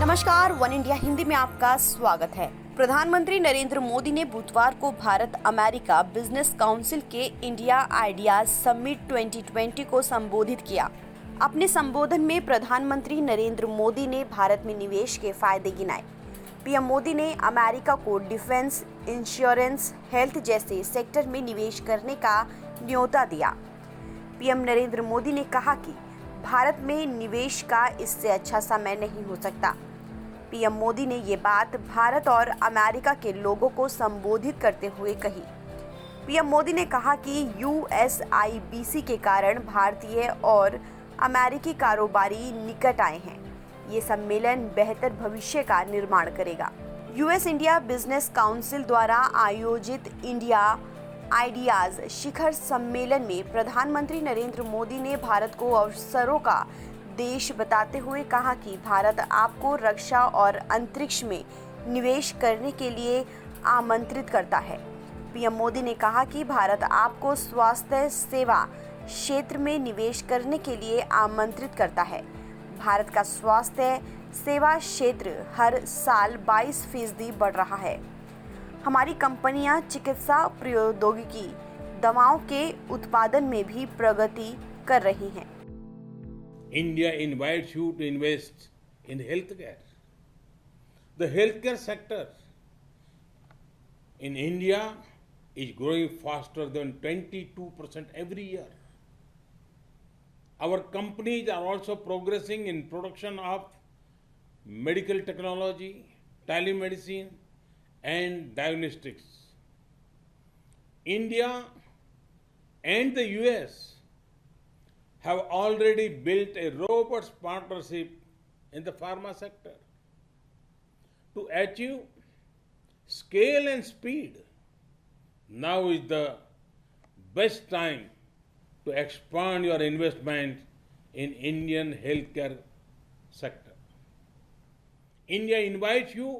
नमस्कार, one India Hindi में आपका स्वागत है। प्रधानमंत्री नरेंद्र मोदी ने बुधवार को भारत अमेरिका बिजनेस काउंसिल के इंडिया आइडियाज समिट 2020 को संबोधित किया। अपने संबोधन में प्रधानमंत्री नरेंद्र मोदी ने भारत में निवेश के फायदे गिनाए। पीएम मोदी ने अमेरिका को डिफेंस, इंश्योरेंस, हेल्थ जैसे सेक्टर में निवेश करने का न्योता दिया। पीएम नरेंद्र मोदी ने कहा कि भारत में निवेश का इससे अच्छा समय नहीं हो सकता। पीएम मोदी ने ये बात भारत और अमेरिका के लोगों को संबोधित करते हुए कही। पीएम मोदी ने कहा कि USIBC के कारण भारतीय और अमेरिकी कारोबारी निकट आए हैं। ये सम्मेलन बेहतर भविष्य का निर्माण करेगा। US इंडिया बिजनेस काउंसिल द्वारा आयोजित इंडिया आइडियाज शिखर सम्मेलन में प्रधानमंत्री नरेंद्र मोदी ने भारत को अवसरों का देश बताते हुए कहा कि भारत आपको रक्षा और अंतरिक्ष में निवेश करने के लिए आमंत्रित करता है। पीएम मोदी ने कहा कि भारत आपको स्वास्थ्य सेवा क्षेत्र में निवेश करने के लिए आमंत्रित करता है। भारत का स्वास्थ्य सेवा क्षेत्र हर साल 22% बढ़ रहा है। हमारी कंपनियां चिकित्सा प्रौद्योगिकी, दवाओं के उत्पादन में भी प्रगति कर रही हैं। India invites you to invest in healthcare. The healthcare sector in India is growing faster than 22% every year. Our companies are also progressing in production of medical technology, telemedicine, and diagnostics. India and the US have already built a robust partnership in the pharma sector. To achieve scale and speed, now is the best time to expand your investment in Indian healthcare sector. India invites you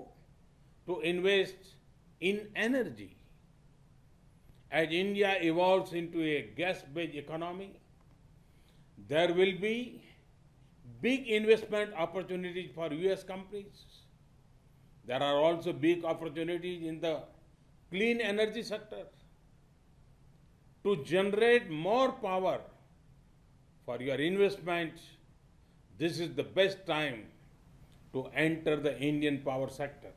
to invest in energy. As India evolves into a gas-based economy, there will be big investment opportunities for US companies. There are also big opportunities in the clean energy sector. To generate more power for your investment, this is the best time to enter the Indian power sector.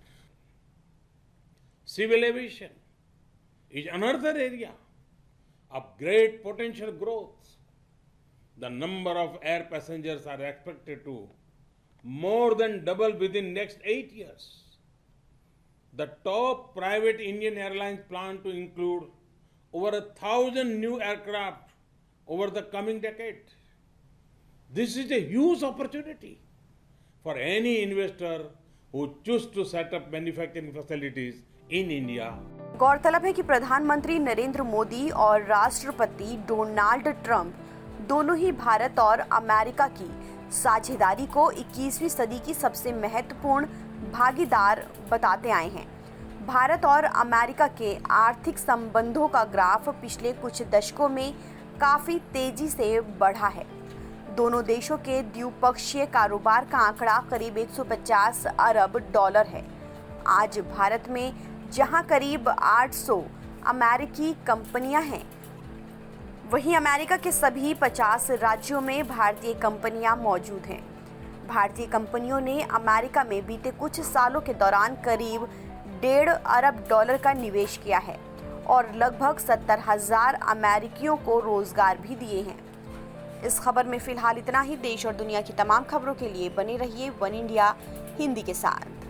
Civil aviation is another area of great potential growth. The number of air passengers are expected to more than double within next 8 years. The top private Indian airlines plan to include over 1,000 new aircraft over the coming decade. This is a huge opportunity for any investor who chooses to set up manufacturing facilities in India. गौरतलब है कि प्रधानमंत्री नरेंद्र मोदी और राष्ट्रपति Donald Trump दोनों ही भारत और America की साझेदारी को 21वीं सदी की सबसे महत्वपूर्ण भागीदार बताते आए हैं। भारत और अमेरिका के आर्थिक संबंधों का ग्राफ पिछले कुछ दशकों में काफ़ी तेजी से बढ़ा है। दोनों देशों के द्विपक्षीय कारोबार का आंकड़ा करीब 150 अरब डॉलर है। आज भारत में जहां करीब 800 अमेरिकी कंपनियां हैं, वहीं अमेरिका के सभी 50 राज्यों में भारतीय कंपनियां मौजूद हैं। भारतीय कंपनियों ने अमेरिका में बीते कुछ सालों के दौरान करीब 1.5 अरब डॉलर का निवेश किया है और लगभग 70,000 अमेरिकियों को रोजगार भी दिए हैं। इस खबर में फिलहाल इतना ही। देश और दुनिया की तमाम खबरों के लिए बने रहिए वन इंडिया हिंदी के साथ।